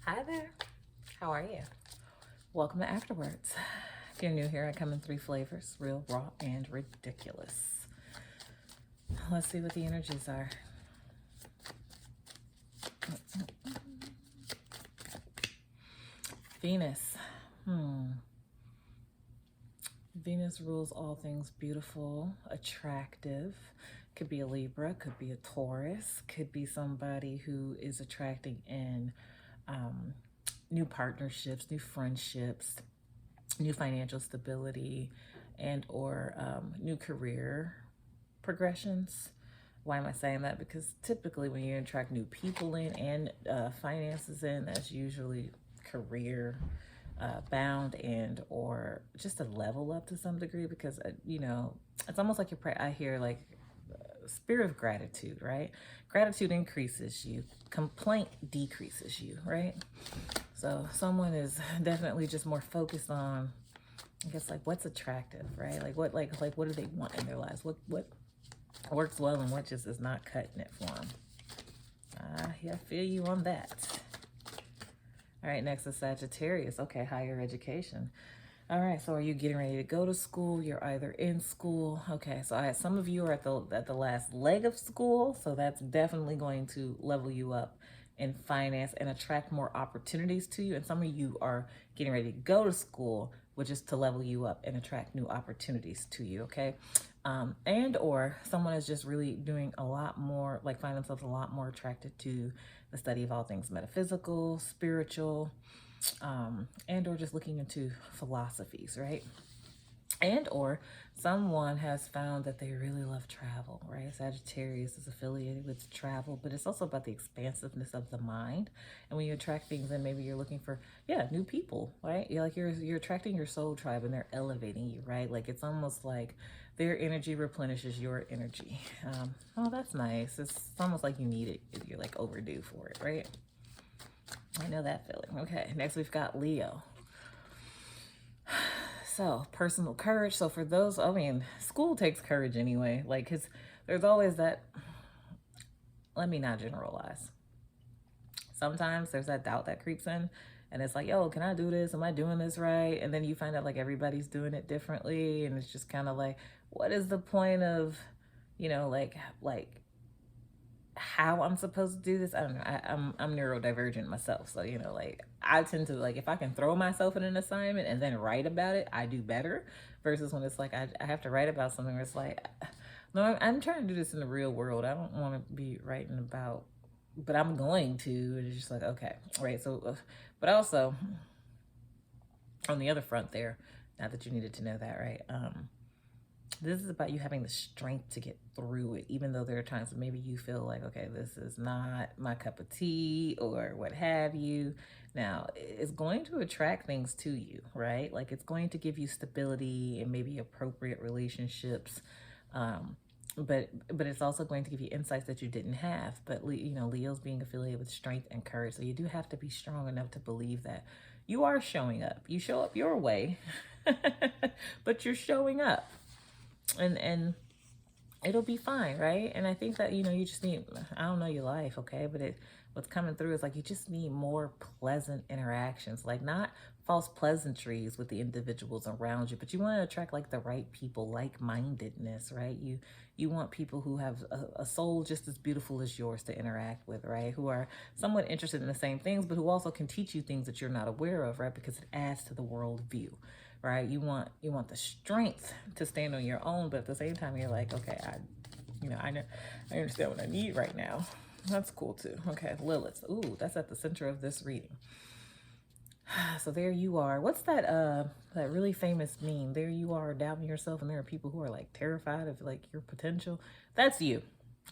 Hi there. How are you? Welcome to Afterwards. If you're new here, I come in 3 flavors: real, raw, and ridiculous. Let's see what the energies are. Venus. Venus rules all things beautiful, attractive. Could be a Libra, could be a Taurus, could be somebody who is attracting in new partnerships, new friendships, new financial stability, and or new career progressions. Why am I saying that? Because typically when you attract new people in and finances in, that's usually career bound and or just a level up to some degree, because it's almost like I hear like spirit of gratitude, right? Gratitude increases you, complaint decreases you, right? So someone is definitely just more focused on, I guess, like what's attractive, right? Like what do they want in their lives? What works well and what just is not cutting it for them. Yeah, I feel you on that. All right, next is Sagittarius. Okay, higher education. All right, so are you getting ready to go to school? You're either in school. Okay, so some of you are at the last leg of school, so that's definitely going to level you up in finance and attract more opportunities to you. And some of you are getting ready to go to school, which is to level you up and attract new opportunities to you. Okay, and or someone is just really doing a lot more, like find themselves a lot more attracted to the study of all things metaphysical, spiritual, and or just looking into philosophies, right? And or someone has found that they really love travel, right? Sagittarius is affiliated with travel, but it's also about the expansiveness of the mind. And when you attract things, and maybe you're looking for new people, right? You're attracting your soul tribe, and they're elevating you, right? Like it's almost like their energy replenishes your energy. Oh, that's nice. It's almost like you need it. You're like overdue for it, right? I know that feeling. Okay, next we've got Leo. So, personal courage. So, for those, I mean, school takes courage anyway. Like, because there's always that, let me not generalize. Sometimes there's that doubt that creeps in, and it's like, yo, can I do this? Am I doing this right? And then you find out like everybody's doing it differently, and it's just kind of like, what is the point of, like how I'm supposed to do this? I don't know. I'm neurodivergent myself, so like I tend to, like, if I can throw myself in an assignment and then write about it, I do better. Versus when it's like I have to write about something where it's like, no, I'm trying to do this in the real world. I don't want to be writing about, but I'm going to. And it's just like, okay, right. So, but also on the other front there, not that you needed to know that, right? This is about you having the strength to get through it, even though there are times when maybe you feel like, okay, this is not my cup of tea or what have you. Now, it's going to attract things to you, right? Like it's going to give you stability and maybe appropriate relationships. But it's also going to give you insights that you didn't have. But Leo's being affiliated with strength and courage, so you do have to be strong enough to believe that you are showing up. You show up your way, but you're showing up, and it'll be fine, right? And I think that you just need, I don't know your life, okay, but what's coming through is like you just need more pleasant interactions, like not false pleasantries with the individuals around you, but you want to attract like the right people, like-mindedness, right? You want people who have a soul just as beautiful as yours to interact with, right? Who are somewhat interested in the same things, but who also can teach you things that you're not aware of, right? Because it adds to the worldview, right? You want the strength to stand on your own, but at the same time, you're like, okay, I understand what I need right now. That's cool too. Okay, Lilith. Ooh, that's at the center of this reading. So there you are. What's that really famous meme? There you are, doubting yourself, and there are people who are like terrified of like your potential. That's you,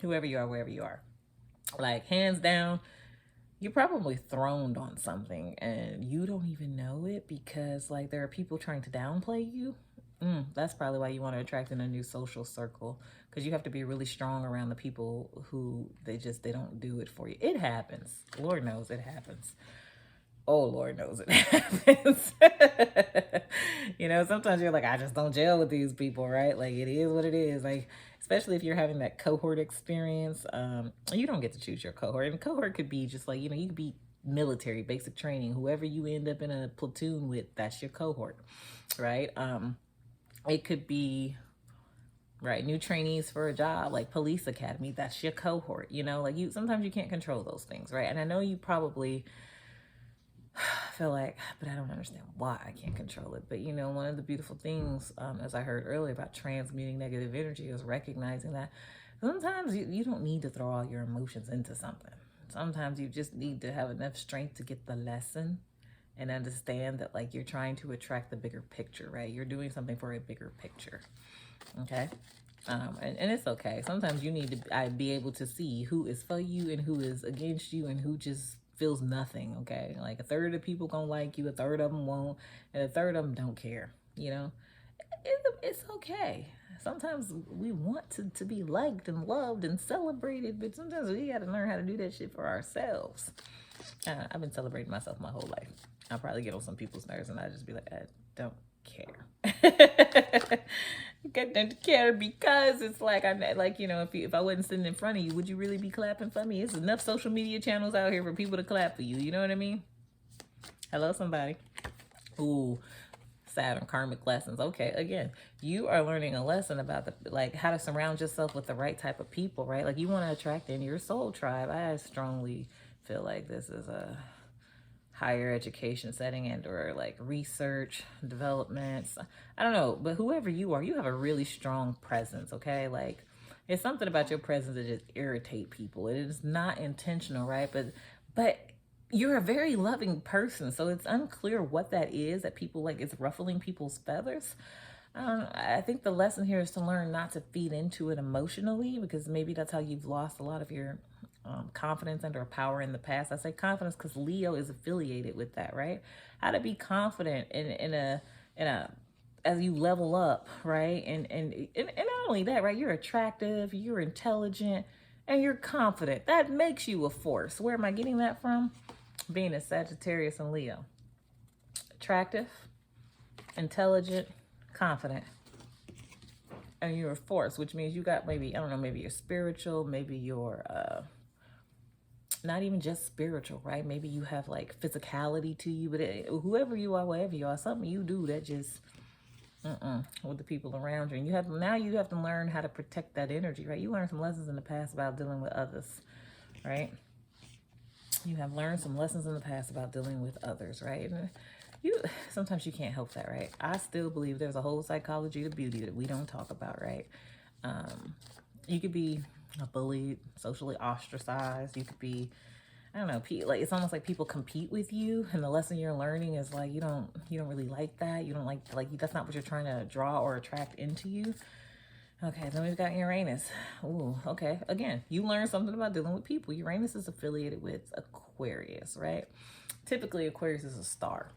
whoever you are, wherever you are. Like hands down, you're probably throned on something and you don't even know it, because like there are people trying to downplay you. That's probably why you want to attract in a new social circle, because you have to be really strong around the people who they don't do it for you. It happens. Lord knows it happens. Oh, Lord knows it happens. Sometimes you're like, I just don't gel with these people, right? Like, it is what it is. Like, especially if you're having that cohort experience, you don't get to choose your cohort. And cohort could be just like, you could be military, basic training, whoever you end up in a platoon with, that's your cohort, right? It could be, right, new trainees for a job, like police academy, that's your cohort, you know, like sometimes you can't control those things, right? And I know you probably feel like, but I don't understand why I can't control it. But you know, one of the beautiful things, as I heard earlier about transmuting negative energy, is recognizing that sometimes you don't need to throw all your emotions into something. Sometimes you just need to have enough strength to get the lesson and understand that, like, you're trying to attract the bigger picture, right? You're doing something for a bigger picture. Okay. And it's okay. Sometimes you need to be able to see who is for you and who is against you and who just feels nothing. Okay. Like a third of the people gonna like you, a third of them won't, and a third of them don't care. You know, it's okay. Sometimes we want to be liked and loved and celebrated, but sometimes we got to learn how to do that shit for ourselves. I've been celebrating myself my whole life. I'll probably get on some people's nerves and I just be like, I don't care. I don't care because it's like, you know, if I wasn't sitting in front of you, would you really be clapping for me? It's enough social media channels out here for people to clap for you. You know what I mean? Hello, somebody. Ooh, Saturn, karmic lessons. Okay, again, you are learning a lesson about how to surround yourself with the right type of people, right? Like, you want to attract in your soul tribe. I strongly feel like this is a higher education setting and or like research developments. I don't know, but whoever you are, you have a really strong presence. Okay, like, it's something about your presence that just irritate people. It is not intentional, right? But you're a very loving person, so it's unclear what that is that people like. It's ruffling people's feathers. I think the lesson here is to learn not to feed into it emotionally, because maybe that's how you've lost a lot of your confidence and or power in the past. I say confidence because Leo is affiliated with that, right? How to be confident in a as you level up, right? And not only that, right? You're attractive, you're intelligent, and you're confident. That makes you a force. Where am I getting that from? Being a Sagittarius and Leo. Attractive, intelligent, confident, and you're a force, which means you got maybe, I don't know, maybe you're spiritual, maybe you're not even just spiritual, right? Maybe you have like physicality to you, but whoever you are, whatever you are, something you do that just with the people around you. And you have to learn how to protect that energy, right? You learned some lessons in the past about dealing with others, right? You have learned some lessons in the past about dealing with others, right? And sometimes you can't help that, right? I still believe there's a whole psychology to beauty that we don't talk about, right? You could be bullied, socially ostracized. You could be, I don't know, like, it's almost like people compete with you, and the lesson you're learning is like, you don't really like that. You don't like that's not what you're trying to draw or attract into you. Okay, then we've got Uranus. Ooh, okay. Again, you learn something about dealing with people. Uranus is affiliated with Aquarius, right? Typically, Aquarius is a star.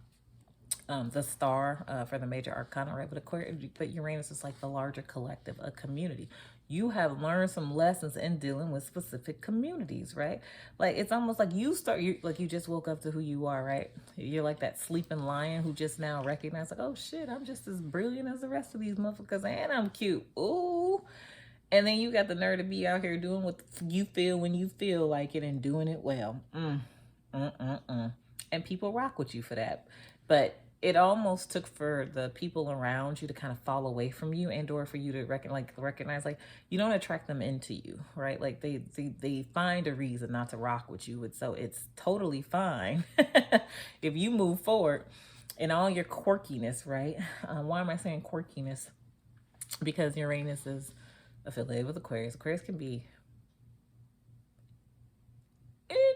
The star for the major arcana, right? But Uranus is like the larger collective, a community. You have learned some lessons in dealing with specific communities, right? Like, it's almost like you just woke up to who you are, right? You're like that sleeping lion who just now recognized, like, oh shit, I'm just as brilliant as the rest of these motherfuckers, and I'm cute. Ooh. And then you got the nerve to be out here doing what you feel when you feel like it and doing it well. And people rock with you for that. But it almost took for the people around you to kind of fall away from you, and or for you to recognize, like, you don't attract them into you, right? Like, they find a reason not to rock with you. So it's totally fine if you move forward in all your quirkiness, right? Why am I saying quirkiness? Because Uranus is affiliated with Aquarius. Aquarius can be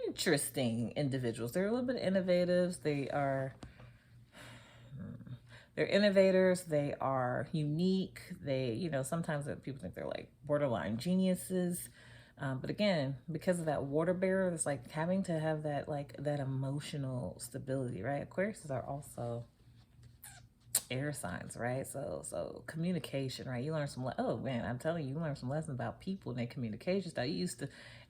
interesting individuals. They're a little bit innovative. They're innovators. They are unique. They, sometimes people think they're like borderline geniuses. But again, because of that water bearer, it's like having to have that, like, that emotional stability, right? Aquariuses are also air signs, right? So communication, right? You learn oh man, I'm telling you, you learn some lessons about people and their communication style.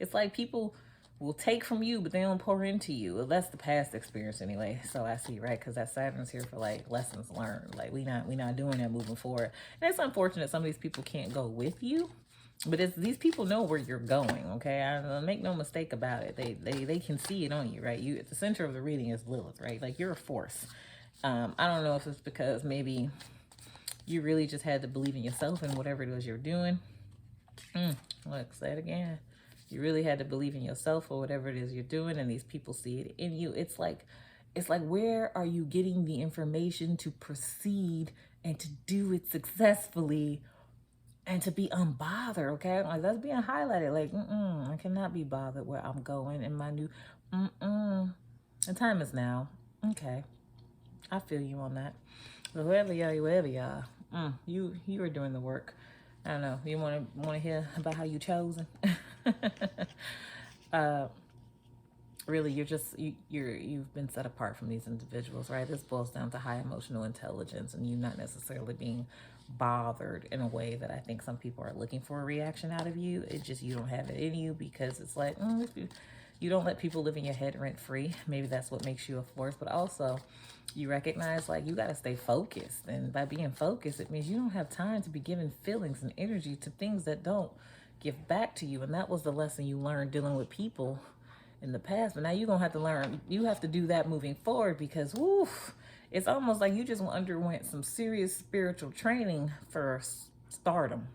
It's like people will take from you, but they don't pour into you. Well, that's the past experience anyway. So I see, right? Because that Saturn's here for like lessons learned. Like, we not doing that moving forward. And it's unfortunate some of these people can't go with you. But it's, these people know where you're going, okay? Make no mistake about it. They can see it on you, right? You, at the center of the reading is Lilith, right? Like, you're a force. I don't know if it's because maybe you really just had to believe in yourself and whatever it was you're doing. Look, say it again. You really had to believe in yourself or whatever it is you're doing, and these people see it in you. It's like, where are you getting the information to proceed and to do it successfully and to be unbothered, okay? Like, that's being highlighted. Like, I cannot be bothered where I'm going in my new, the time is now. Okay, I feel you on that. So whoever you are, you are doing the work. I don't know. You want to hear about how you chosen? Really, you've been set apart from these individuals, right? This boils down to high emotional intelligence, and you not necessarily being bothered in a way that I think some people are looking for a reaction out of you. It's just, you don't have it in you, because it's like, you don't let people live in your head rent free. Maybe that's what makes you a force, but also you recognize, like, you got to stay focused. And by being focused, it means you don't have time to be giving feelings and energy to things that don't give back to you. And that was the lesson you learned dealing with people in the past. But now you're going to have to learn, you have to do that moving forward, because it's almost like you just underwent some serious spiritual training for stardom.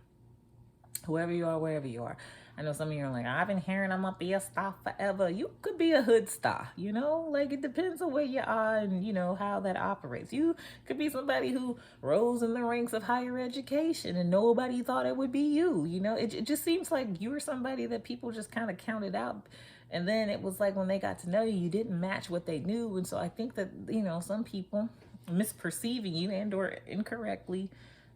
Whoever you are, wherever you are. I know some of you are like, I've been hearing I'm gonna be a star forever. You could be a hood star, you know? Like, it depends on where you are and, you know, how that operates. You could be somebody who rose in the ranks of higher education and nobody thought it would be you, you know? It just seems like you were somebody that people just kind of counted out. And then it was like, when they got to know you, you didn't match what they knew. And so I think that, you know, some people misperceiving you and or incorrectly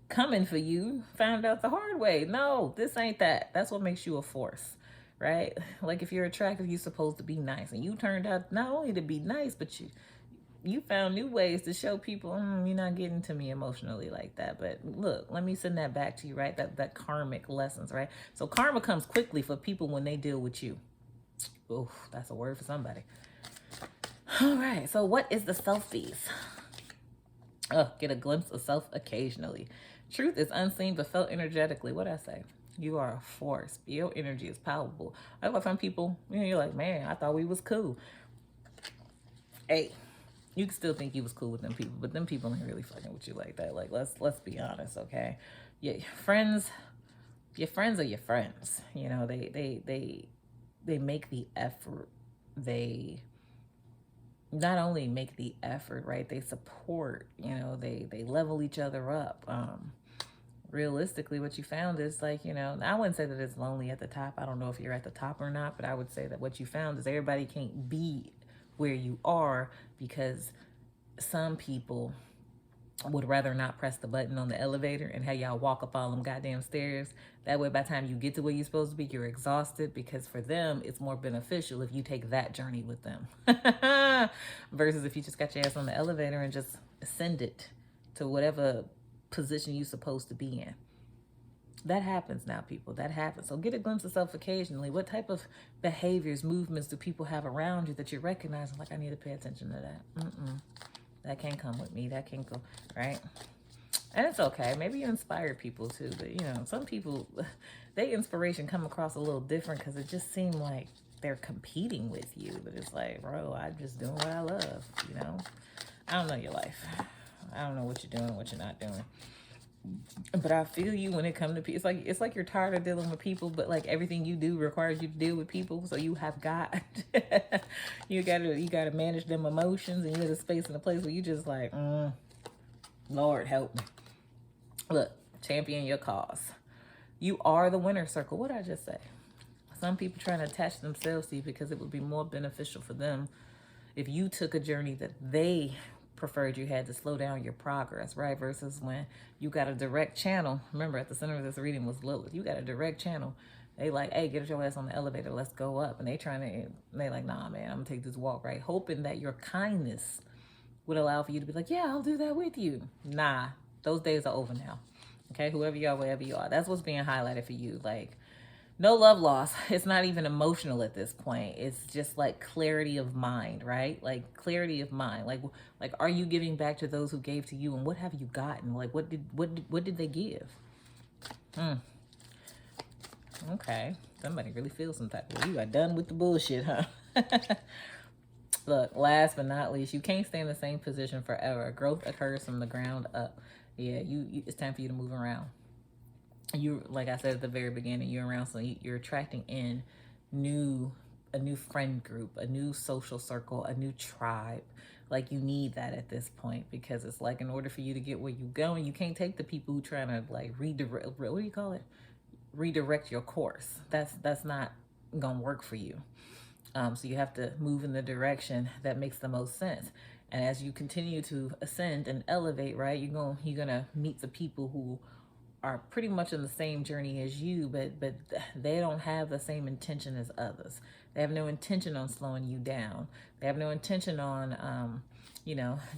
coming for you found out the hard way. No, this ain't that. That's what makes you a force, right? Like, if you're attractive, you're supposed to be nice, and you turned out not only to be nice, but you found new ways to show people, you're not getting to me emotionally like that. But look, let me send that back to you, right? That karmic lessons, right? So karma comes quickly for people when they deal with you. Oof, that's a word for somebody. All right, so what is the selfies? Get a glimpse of self occasionally. Truth is unseen but felt energetically. What I say? You are a force. Your energy is palpable. I know some people, you know, you're like, man, I thought we was cool. Hey, you can still think you was cool with them people, but them people ain't really fucking with you like that. Like, let's be honest, okay? Yeah, your friends are your friends. You know, they make the effort. They not only make the effort, right? They support, you know, they level each other up. Realistically, what you found is, like, you know, I wouldn't say that it's lonely at the top. I don't know if you're at the top or not, but I would say that what you found is everybody can't be where you are, because some people would rather not press the button on the elevator and have y'all walk up all them goddamn stairs. That way, by the time you get to where you're supposed to be, you're exhausted, because for them, it's more beneficial if you take that journey with them versus if you just got your ass on the elevator and just ascend it to whatever position you're supposed to be in. That happens now, people. That happens. So get a glimpse of self occasionally. What type of behaviors, movements do people have around you that you're recognizing? Like, I need to pay attention to that. That can't come with me. That can't go, right? And it's okay. Maybe you inspire people too. But, you know, some people, their inspiration come across a little different, because it just seemed like they're competing with you. But it's like, bro, I'm just doing what I love, you know? I don't know your life. I don't know what you're doing, what you're not doing. But I feel you when it comes to people. It's like you're tired of dealing with people, but like everything you do requires you to deal with people. So you have got you gotta manage them emotions, and you're in a space and a place where you just like, Lord help me. Look, champion your cause. You are the winner circle. What did I just say? Some people trying to attach themselves to you because it would be more beneficial for them if you took a journey that they preferred you had to slow down your progress, right? Versus when you got a direct channel. Remember, at the center of this reading was Lilith. You got a direct channel. They like, hey, get your ass on the elevator. Let's go up. And they like, nah, man, I'm gonna take this walk, right? Hoping that your kindness would allow for you to be like, yeah, I'll do that with you. Nah, those days are over now. Okay, whoever you are, wherever you are. That's what's being highlighted for you. Like, no love loss. It's not even emotional at this point. It's just like clarity of mind, right? Like clarity of mind. Like, are you giving back to those who gave to you, and what have you gotten? Like, what did they give? Okay. Somebody really feels some type of way. You are done with the bullshit, huh? Look, last but not least, you can't stay in the same position forever. Growth occurs from the ground up. Yeah, it's time for you to move around. You, like I said at the very beginning, you're around, so you're attracting in a new friend group, a new social circle, a new tribe. Like, you need that at this point, because it's like, in order for you to get where you going, you can't take the people who trying to like redirect, what do you call it, redirect your course. That's not gonna work for you. So you have to move in the direction that makes the most sense. And as you continue to ascend and elevate, right, you're gonna meet the people who are pretty much in the same journey as you, but they don't have the same intention as others. They have no intention on slowing you down. They have no intention on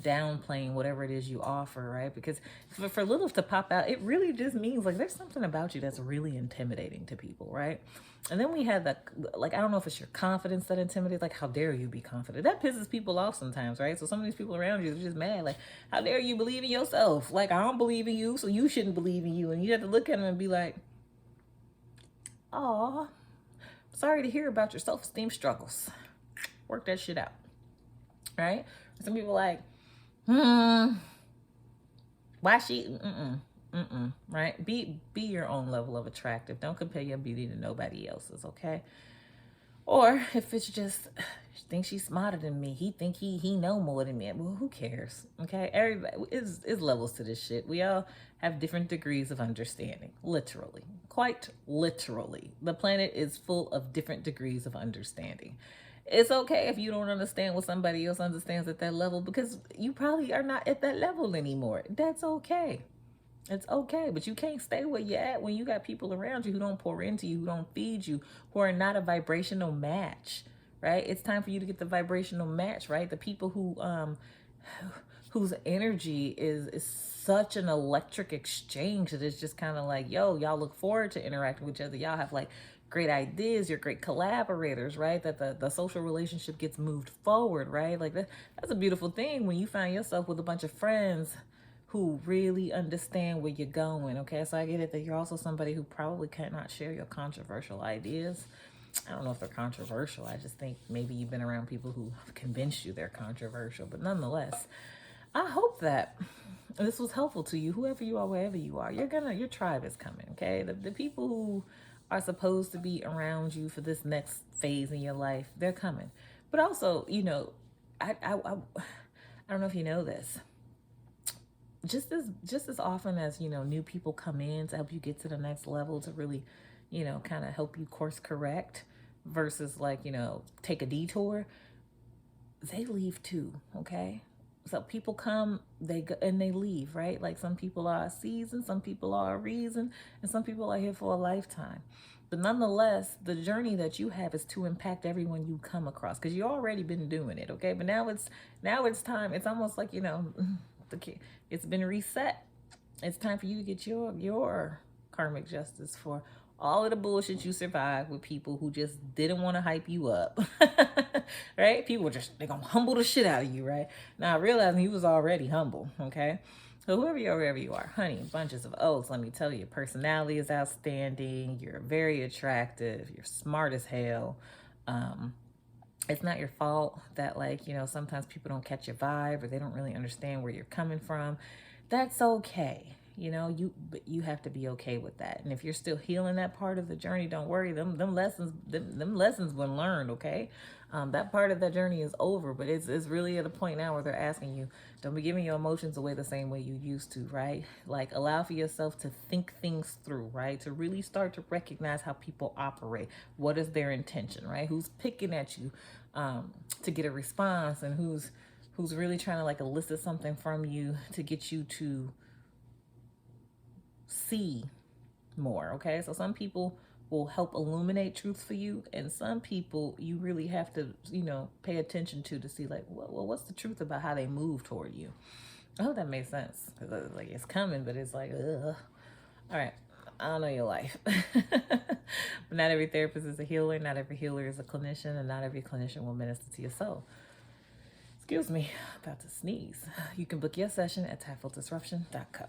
downplaying whatever it is you offer, right? Because for little to pop out, it really just means like there's something about you that's really intimidating to people, right? And then we had that, like, I don't know if it's your confidence that intimidates, like, how dare you be confident? That pisses people off sometimes, right? So some of these people around you are just mad, like, how dare you believe in yourself? Like, I don't believe in you, so you shouldn't believe in you. And you have to look at them and be like, aw, sorry to hear about your self-esteem struggles. Work that shit out, right? Some people like, why she, right? Be your own level of attractive. Don't compare your beauty to nobody else's, okay? Or if it's just, she thinks she's smarter than me, he think he know more than me. Well, who cares, okay? Everybody is levels to this shit. We all have different degrees of understanding, literally, quite literally. The planet is full of different degrees of understanding. It's okay if you don't understand what somebody else understands at that level, because you probably are not at that level anymore. That's okay. It's okay, but you can't stay where you're at when you got people around you who don't pour into you, who don't feed you, who are not a vibrational match, right? It's time for you to get the vibrational match, right? The people whose energy is such an electric exchange that it's just kind of like, yo, y'all look forward to interacting with each other. Y'all have like great ideas. You're great collaborators, right? That the social relationship gets moved forward, right? Like that's a beautiful thing when you find yourself with a bunch of friends who really understand where you're going, okay? So I get it that you're also somebody who probably cannot share your controversial ideas. I don't know if they're controversial. I just think maybe you've been around people who have convinced you they're controversial. But nonetheless, I hope that this was helpful to you, whoever you are, wherever you are. Your tribe is coming, okay? The people who are supposed to be around you for this next phase in your life, they're coming. But also, I don't know if you know this. Just as often as new people come in to help you get to the next level, to really kind of help you course correct versus like take a detour, they leave too, okay? So people come, they go, and they leave, right? Like some people are a season, some people are a reason, and some people are here for a lifetime. But nonetheless, the journey that you have is to impact everyone you come across, because you already been doing it, okay? But now it's time. It's almost like it's been reset. It's time for you to get your karmic justice for all of the bullshit you survived with people who just didn't want to hype you up. Right? People they're gonna humble the shit out of you, right? Now realizing he was already humble, okay? So wherever you are, honey, bunches of oats, let me tell you, your personality is outstanding, you're very attractive, you're smart as hell. It's not your fault that sometimes people don't catch your vibe or they don't really understand where you're coming from. That's okay. But you have to be okay with that. And if you're still healing that part of the journey, don't worry. Them lessons were learned, okay? That part of that journey is over, but it's really at a point now where they're asking you, don't be giving your emotions away the same way you used to, right? Like, allow for yourself to think things through, right? To really start to recognize how people operate. What is their intention, right? Who's picking at you to get a response, and who's really trying to like elicit something from you to get you to see more, okay? So some people will help illuminate truth for you, and some people you really have to pay attention to see like, well, what's the truth about how they move toward you. I hope that makes sense, because like it's coming, but it's like, ugh. All right, I don't know your life. But not every therapist is a healer, not every healer is a clinician, and not every clinician will minister to your soul. Excuse me, about to sneeze. You can book your session at tactfuldisruption.co.